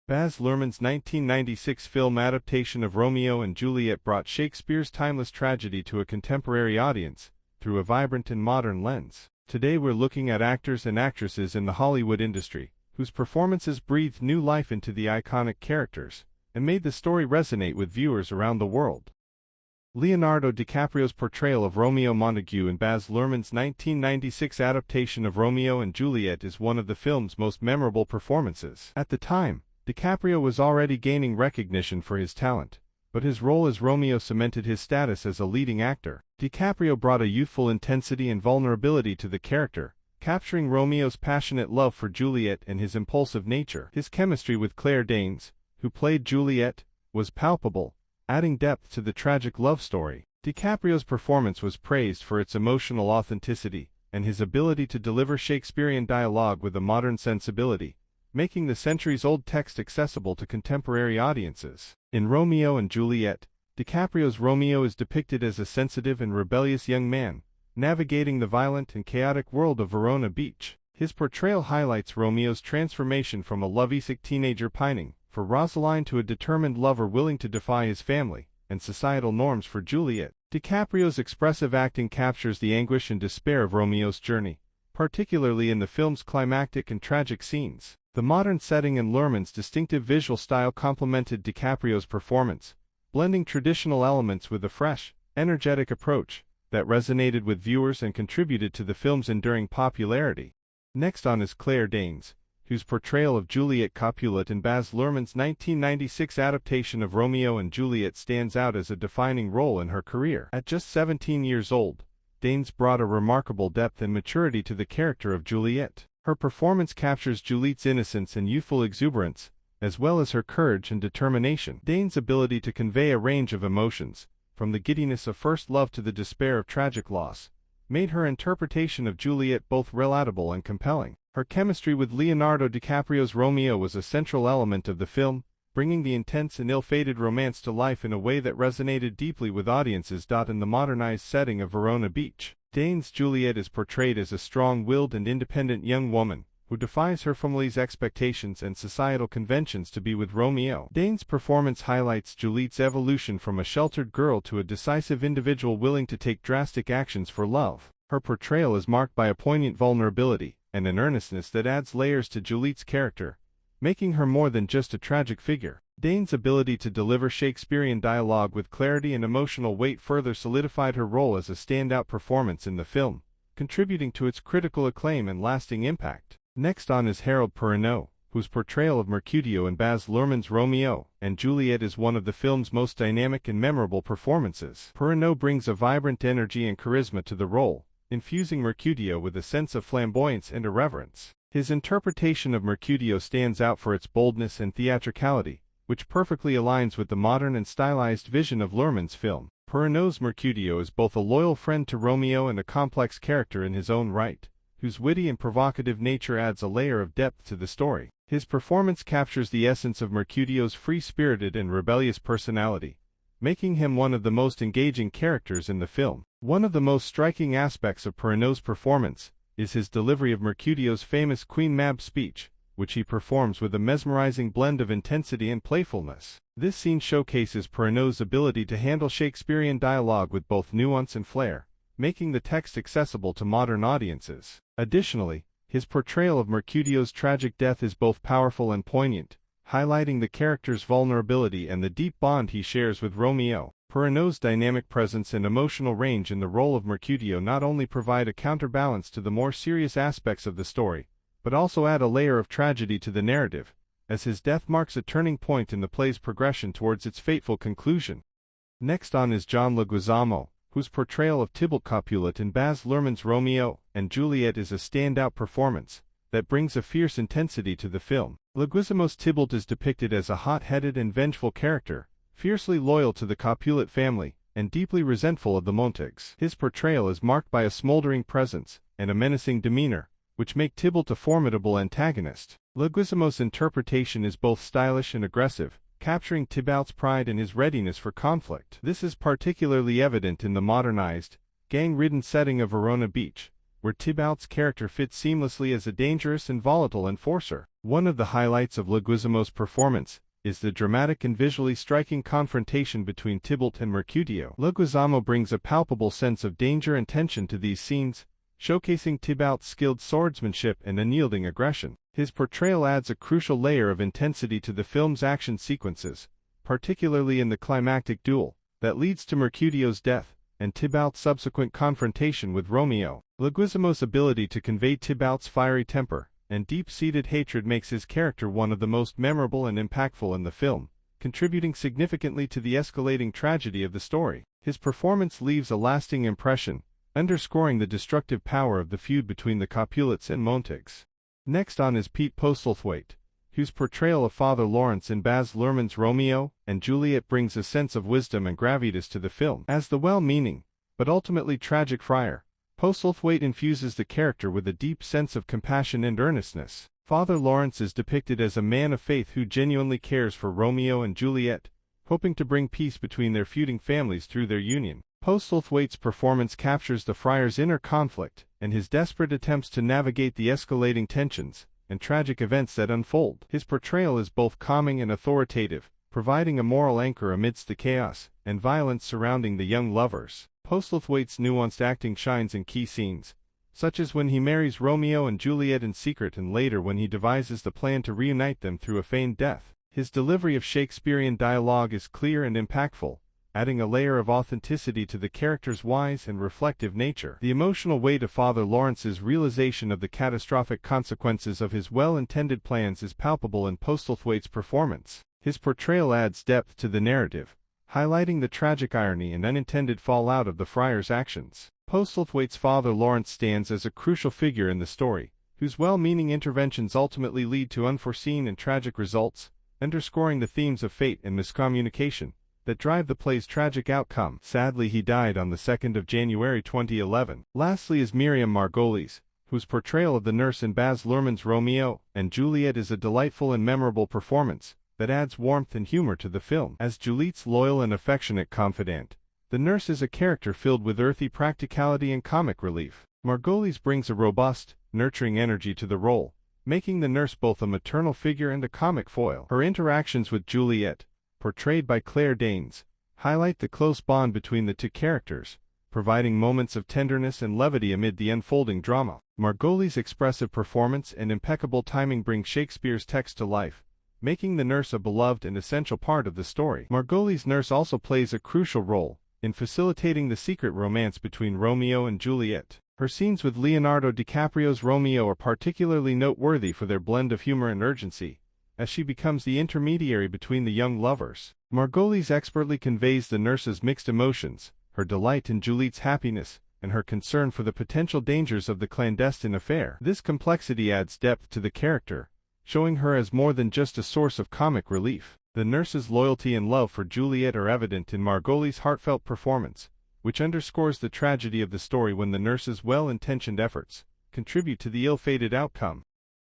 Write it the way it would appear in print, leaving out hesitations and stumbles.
Baz Luhrmann's 1996 film adaptation of Romeo and Juliet brought Shakespeare's timeless tragedy to a contemporary audience through a vibrant and modern lens. Today we're looking at actors and actresses in the Hollywood industry whose performances breathed new life into the iconic characters and made the story resonate with viewers around the world. Leonardo DiCaprio's portrayal of Romeo Montague in Baz Luhrmann's 1996 adaptation of Romeo and Juliet is one of the film's most memorable performances. At the time, DiCaprio was already gaining recognition for his talent, but his role as Romeo cemented his status as a leading actor. DiCaprio brought a youthful intensity and vulnerability to the character, capturing Romeo's passionate love for Juliet and his impulsive nature. His chemistry with Claire Danes, who played Juliet, was palpable, adding depth to the tragic love story. DiCaprio's performance was praised for its emotional authenticity and his ability to deliver Shakespearean dialogue with a modern sensibility, making the centuries-old text accessible to contemporary audiences. In Romeo and Juliet, DiCaprio's Romeo is depicted as a sensitive and rebellious young man, navigating the violent and chaotic world of Verona Beach. His portrayal highlights Romeo's transformation from a lovesick teenager pining for Rosaline to a determined lover willing to defy his family and societal norms for Juliet. DiCaprio's expressive acting captures the anguish and despair of Romeo's journey, particularly in the film's climactic and tragic scenes. The modern setting and Luhrmann's distinctive visual style complemented DiCaprio's performance, blending traditional elements with a fresh, energetic approach that resonated with viewers and contributed to the film's enduring popularity. Next on is Claire Danes, whose portrayal of Juliet Capulet in Baz Luhrmann's 1996 adaptation of Romeo and Juliet stands out as a defining role in her career. At just 17 years old, Danes brought a remarkable depth and maturity to the character of Juliet. Her performance captures Juliet's innocence and youthful exuberance, as well as her courage and determination. Danes' ability to convey a range of emotions, from the giddiness of first love to the despair of tragic loss, made her interpretation of Juliet both relatable and compelling. Her chemistry with Leonardo DiCaprio's Romeo was a central element of the film, bringing the intense and ill-fated romance to life in a way that resonated deeply with audiences. In the modernized setting of Verona Beach, Danes' Juliet is portrayed as a strong-willed and independent young woman who defies her family's expectations and societal conventions to be with Romeo. Danes' performance highlights Juliet's evolution from a sheltered girl to a decisive individual willing to take drastic actions for love. Her portrayal is marked by a poignant vulnerability and an earnestness that adds layers to Juliet's character, making her more than just a tragic figure. Danes' ability to deliver Shakespearean dialogue with clarity and emotional weight further solidified her role as a standout performance in the film, contributing to its critical acclaim and lasting impact. Next on is Harold Perrineau, whose portrayal of Mercutio in Baz Luhrmann's Romeo and Juliet is one of the film's most dynamic and memorable performances. Perrineau brings a vibrant energy and charisma to the role, infusing Mercutio with a sense of flamboyance and irreverence. His interpretation of Mercutio stands out for its boldness and theatricality, which perfectly aligns with the modern and stylized vision of Luhrmann's film. Perrineau's Mercutio is both a loyal friend to Romeo and a complex character in his own right, whose witty and provocative nature adds a layer of depth to the story. His performance captures the essence of Mercutio's free-spirited and rebellious personality, making him one of the most engaging characters in the film. One of the most striking aspects of Perrineau's performance is his delivery of Mercutio's famous Queen Mab speech, which he performs with a mesmerizing blend of intensity and playfulness. This scene showcases Perrineau's ability to handle Shakespearean dialogue with both nuance and flair, making the text accessible to modern audiences. Additionally, his portrayal of Mercutio's tragic death is both powerful and poignant, highlighting the character's vulnerability and the deep bond he shares with Romeo. Perrineau's dynamic presence and emotional range in the role of Mercutio not only provide a counterbalance to the more serious aspects of the story, but also add a layer of tragedy to the narrative, as his death marks a turning point in the play's progression towards its fateful conclusion. Next on is John Leguizamo, whose portrayal of Tybalt Capulet in Baz Luhrmann's Romeo and Juliet is a standout performance that brings a fierce intensity to the film. Leguizamo's Tybalt is depicted as a hot-headed and vengeful character, fiercely loyal to the Capulet family and deeply resentful of the Montagues. His portrayal is marked by a smoldering presence and a menacing demeanor, which make Tybalt a formidable antagonist. Leguizamo's interpretation is both stylish and aggressive, capturing Tybalt's pride and his readiness for conflict. This is particularly evident in the modernized, gang-ridden setting of Verona Beach, where Thibault's character fits seamlessly as a dangerous and volatile enforcer. One of the highlights of Leguizamo's performance is the dramatic and visually striking confrontation between Thibault and Mercutio. Leguizamo brings a palpable sense of danger and tension to these scenes, showcasing Thibault's skilled swordsmanship and unyielding aggression. His portrayal adds a crucial layer of intensity to the film's action sequences, particularly in the climactic duel that leads to Mercutio's death and Thibault's subsequent confrontation with Romeo. Leguizamo's ability to convey Thibault's fiery temper and deep-seated hatred makes his character one of the most memorable and impactful in the film, contributing significantly to the escalating tragedy of the story. His performance leaves a lasting impression, underscoring the destructive power of the feud between the Capulets and Montagues. Next on is Pete Postlethwaite, whose portrayal of Father Lawrence in Baz Luhrmann's Romeo and Juliet brings a sense of wisdom and gravitas to the film. As the well-meaning, but ultimately tragic friar, Postlethwaite infuses the character with a deep sense of compassion and earnestness. Father Lawrence is depicted as a man of faith who genuinely cares for Romeo and Juliet, hoping to bring peace between their feuding families through their union. Postlethwaite's performance captures the friar's inner conflict and his desperate attempts to navigate the escalating tensions and tragic events that unfold. His portrayal is both calming and authoritative, providing a moral anchor amidst the chaos and violence surrounding the young lovers. Postlethwaite's nuanced acting shines in key scenes, such as when he marries Romeo and Juliet in secret and later when he devises the plan to reunite them through a feigned death. His delivery of Shakespearean dialogue is clear and impactful, adding a layer of authenticity to the character's wise and reflective nature. The emotional weight of Father Lawrence's realization of the catastrophic consequences of his well-intended plans is palpable in Postlethwaite's performance. His portrayal adds depth to the narrative, highlighting the tragic irony and unintended fallout of the friar's actions. Postlethwaite's Father Lawrence stands as a crucial figure in the story, whose well-meaning interventions ultimately lead to unforeseen and tragic results, underscoring the themes of fate and miscommunication that drive the play's tragic outcome. Sadly, he died on the 2nd of January 2011. Lastly is Miriam Margolyes, whose portrayal of the nurse in Baz Luhrmann's Romeo and Juliet is a delightful and memorable performance that adds warmth and humor to the film. As Juliet's loyal and affectionate confidant, the nurse is a character filled with earthy practicality and comic relief. Margolyes brings a robust, nurturing energy to the role, making the nurse both a maternal figure and a comic foil. Her interactions with Juliet, portrayed by Claire Danes, highlight the close bond between the two characters, providing moments of tenderness and levity amid the unfolding drama. Margolyes' expressive performance and impeccable timing bring Shakespeare's text to life, making the nurse a beloved and essential part of the story. Margolyes' nurse also plays a crucial role in facilitating the secret romance between Romeo and Juliet. Her scenes with Leonardo DiCaprio's Romeo are particularly noteworthy for their blend of humor and urgency, as she becomes the intermediary between the young lovers. Margolyes expertly conveys the nurse's mixed emotions, her delight in Juliet's happiness, and her concern for the potential dangers of the clandestine affair. This complexity adds depth to the character, showing her as more than just a source of comic relief. The nurse's loyalty and love for Juliet are evident in Margolyes' heartfelt performance, which underscores the tragedy of the story when the nurse's well-intentioned efforts contribute to the ill-fated outcome.